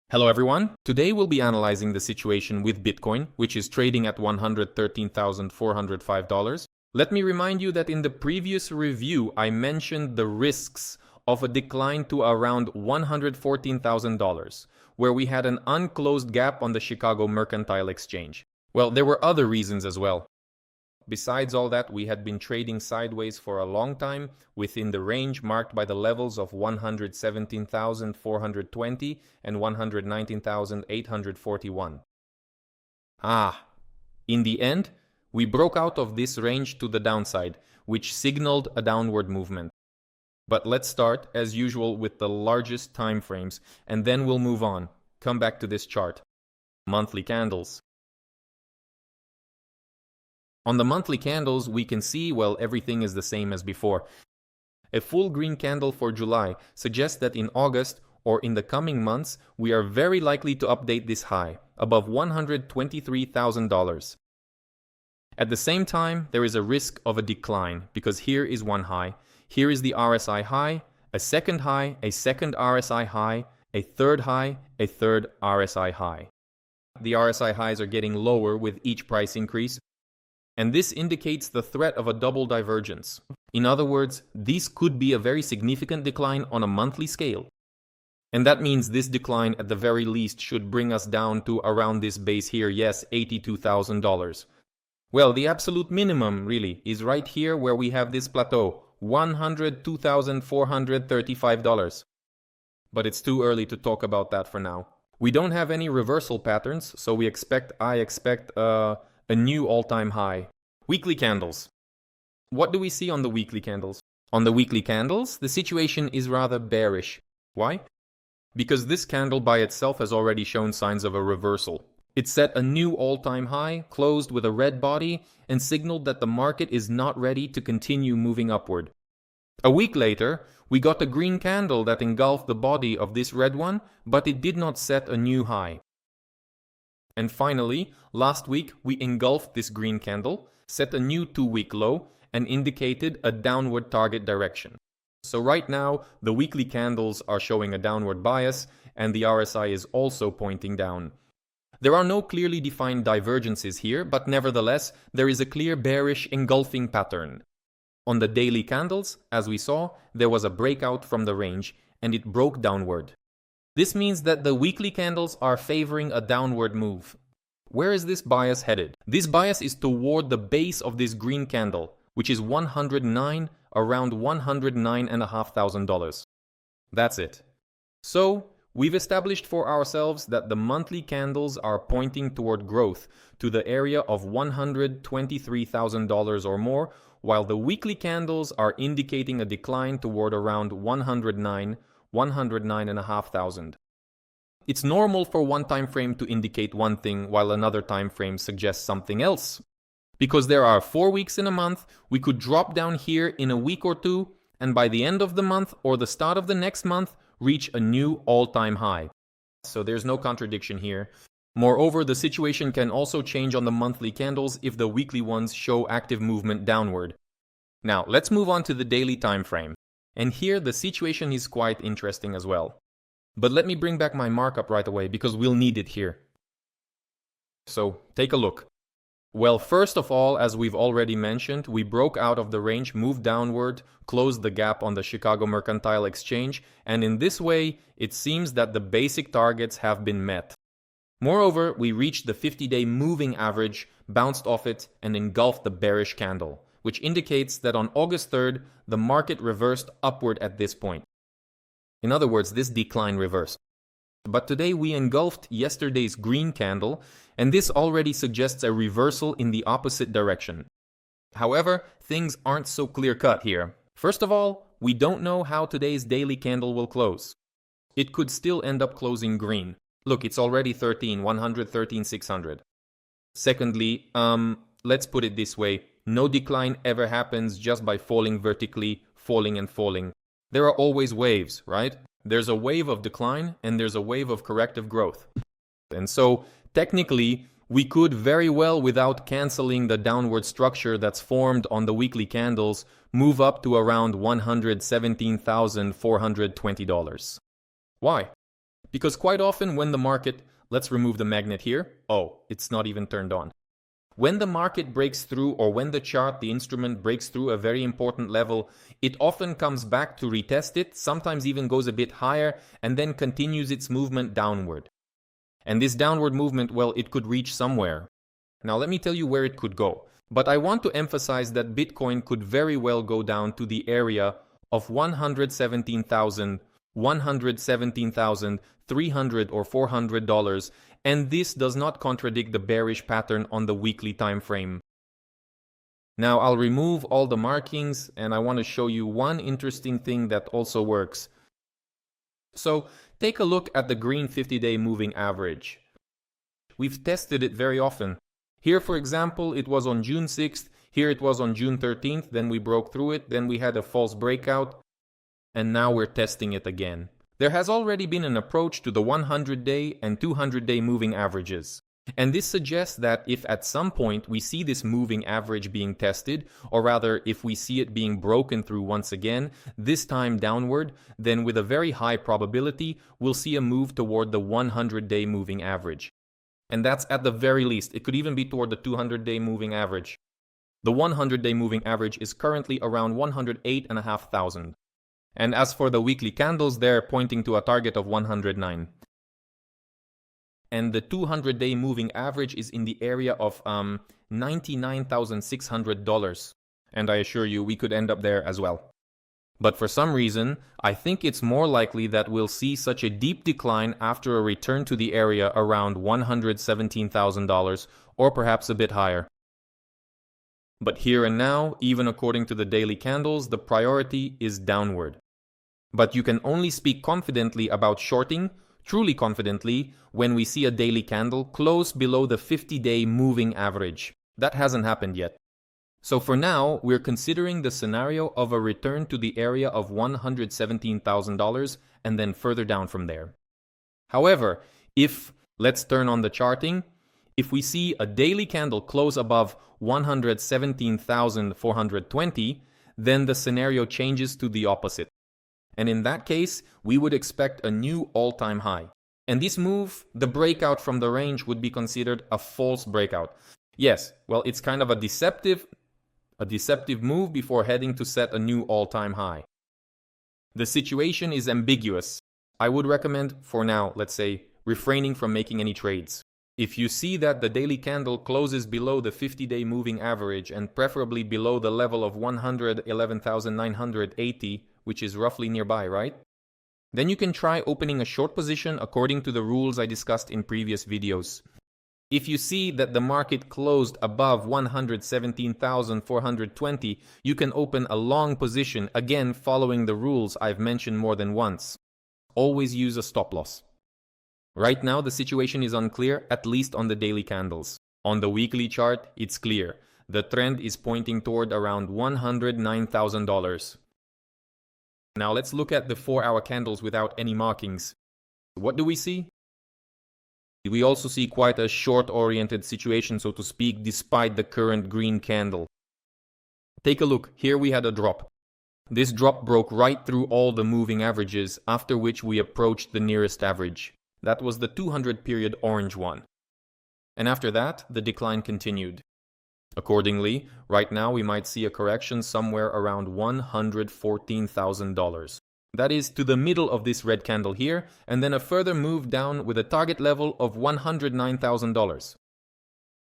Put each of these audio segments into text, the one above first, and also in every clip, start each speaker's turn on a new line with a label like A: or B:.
A: Hello everyone. Today we'll be analyzing the situation with Bitcoin, which is trading at $113,405. Let me remind you that in the previous review, I mentioned the risks of a decline to around $114,000, where we had an unclosed gap on the Chicago Mercantile Exchange. Well, there were other reasons as well. Besides all that, we had been trading sideways for a long time within the range marked by the levels of 117,420 and 119,841. In the end, we broke out of this range to the downside, which signaled a downward movement. But let's start, as usual, with the largest time frames, and then we'll move on. Come back to this chart. Monthly candles. On the monthly candles, we can see, well, everything is the same as before. A full green candle for July suggests that in August, or in the coming months, we are very likely to update this high, above $123,000. At the same time, there is a risk of a decline, because here is one high, here is the RSI high, a second RSI high, a third RSI high. The RSI highs are getting lower with each price increase, and this indicates the threat of a double divergence. In other words, this could be a very significant decline on a monthly scale. And that means this decline at the very least should bring us down to around this base here, yes, $82,000. Well, the absolute minimum, really, is right here where we have this plateau, $102,435. But it's too early to talk about that for now. We don't have any reversal patterns, so I expect a new all-time high. Weekly candles. What do we see on the weekly candles? On the weekly candles, the situation is rather bearish. Why? Because this candle by itself has already shown signs of a reversal. It set a new all-time high, closed with a red body, and signaled that the market is not ready to continue moving upward. A week later, we got a green candle that engulfed the body of this red one, but it did not set a new high. And finally, last week we engulfed this green candle, set a new 2-week low, and indicated a downward target direction. So right now, the weekly candles are showing a downward bias, and the RSI is also pointing down. There are no clearly defined divergences here, but nevertheless, there is a clear bearish engulfing pattern. On the daily candles, as we saw, there was a breakout from the range, and it broke downward. This means that the weekly candles are favoring a downward move. Where is this bias headed? This bias is toward the base of this green candle, which is around $109,500. That's it. So, we've established for ourselves that the monthly candles are pointing toward growth to the area of $123,000 or more, while the weekly candles are indicating a decline toward around $109,500. It's normal for one time frame to indicate one thing while another time frame suggests something else. Because there are 4 weeks in a month, we could drop down here in a week or two, and by the end of the month or the start of the next month, reach a new all-time high. So there's no contradiction here. Moreover, the situation can also change on the monthly candles if the weekly ones show active movement downward. Now, let's move on to the daily time frame. And here the situation is quite interesting as well. But let me bring back my markup right away because we'll need it here. So, take a look. Well, first of all, as we've already mentioned, we broke out of the range, moved downward, closed the gap on the Chicago Mercantile Exchange, and in this way, it seems that the basic targets have been met. Moreover, we reached the 50-day moving average, bounced off it, and engulfed the bearish candle, which indicates that on August 3rd, the market reversed upward at this point. In other words, this decline reversed. But today we engulfed yesterday's green candle, and this already suggests a reversal in the opposite direction. However, things aren't so clear-cut here. First of all, we don't know how today's daily candle will close. It could still end up closing green. Look, it's already 113,600. Secondly, let's put it this way. No decline ever happens just by falling vertically, falling and falling. There are always waves, right? There's a wave of decline and there's a wave of corrective growth. And so, technically, we could very well, without canceling the downward structure that's formed on the weekly candles, move up to around $117,420. Why? Because quite often when the market, let's remove the magnet here. Oh, it's not even turned on. When the market breaks through, or when the chart, the instrument breaks through a very important level, it often comes back to retest it, sometimes even goes a bit higher, and then continues its movement downward. And this downward movement, well, it could reach somewhere. Now let me tell you where it could go. But I want to emphasize that Bitcoin could very well go down to the area of 117,000, 117,300 or $400, and this does not contradict the bearish pattern on the weekly time frame. Now I'll remove all the markings and I want to show you one interesting thing that also works. So take a look at the green 50-day moving average. We've tested it very often. Here, for example, it was on June 6th, here it was on June 13th, then we broke through it, then we had a false breakout, and now we're testing it again. There has already been an approach to the 100-day and 200-day moving averages. And this suggests that if at some point we see this moving average being tested, or rather if we see it being broken through once again, this time downward, then with a very high probability, we'll see a move toward the 100-day moving average. And that's at the very least. It could even be toward the 200-day moving average. The 100-day moving average is currently around 108,500. And as for the weekly candles, they're pointing to a target of 109. And the 200-day moving average is in the area of $99,600. And I assure you, we could end up there as well. But for some reason, I think it's more likely that we'll see such a deep decline after a return to the area around $117,000 or perhaps a bit higher. But here and now, even according to the daily candles, the priority is downward. But you can only speak confidently about shorting, truly confidently, when we see a daily candle close below the 50-day moving average. That hasn't happened yet. So for now, we're considering the scenario of a return to the area of $117,000 and then further down from there. However, let's turn on the charting, if we see a daily candle close above 117,420, then the scenario changes to the opposite. And in that case, we would expect a new all-time high. And this move, the breakout from the range, would be considered a false breakout. Yes, well, it's kind of a deceptive move before heading to set a new all-time high. The situation is ambiguous. I would recommend, for now, let's say, refraining from making any trades. If you see that the daily candle closes below the 50-day moving average and preferably below the level of 111,980, which is roughly nearby, right? Then you can try opening a short position according to the rules I discussed in previous videos. If you see that the market closed above 117,420, you can open a long position, again following the rules I've mentioned more than once. Always use a stop loss. Right now the situation is unclear, at least on the daily candles. On the weekly chart, it's clear. The trend is pointing toward around $109,000. Now let's look at the 4-hour candles without any markings. What do we see? We also see quite a short-oriented situation, so to speak, despite the current green candle. Take a look. Here we had a drop. This drop broke right through all the moving averages, after which we approached the nearest average. That was the 200-period orange one. And after that, the decline continued. Accordingly, right now we might see a correction somewhere around $114,000. That is to the middle of this red candle here, and then a further move down with a target level of $109,000.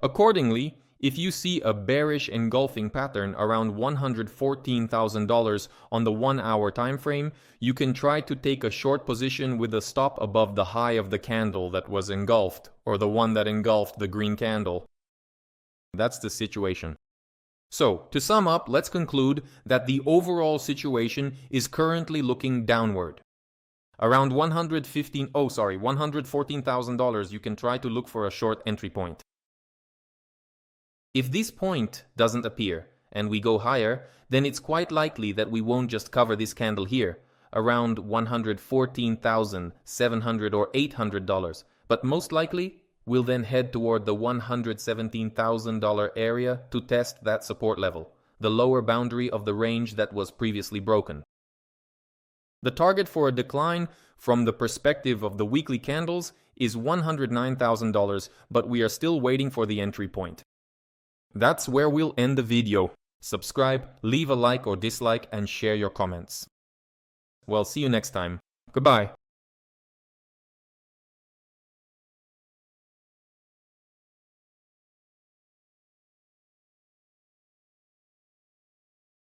A: Accordingly, if you see a bearish engulfing pattern around $114,000 on the 1-hour time frame, you can try to take a short position with a stop above the high of the candle that was engulfed, or the one that engulfed the green candle. That's the situation. So, to sum up, let's conclude that the overall situation is currently looking downward. Around $114,000, you can try to look for a short entry point. If this point doesn't appear and we go higher, then it's quite likely that we won't just cover this candle here, around $114,700 or $800, but most likely we'll then head toward the $117,000 area to test that support level, the lower boundary of the range that was previously broken. The target for a decline from the perspective of the weekly candles is $109,000, but we are still waiting for the entry point. That's where we'll end the video. Subscribe, leave a like or dislike, and share your comments. Well, see you next time. Goodbye.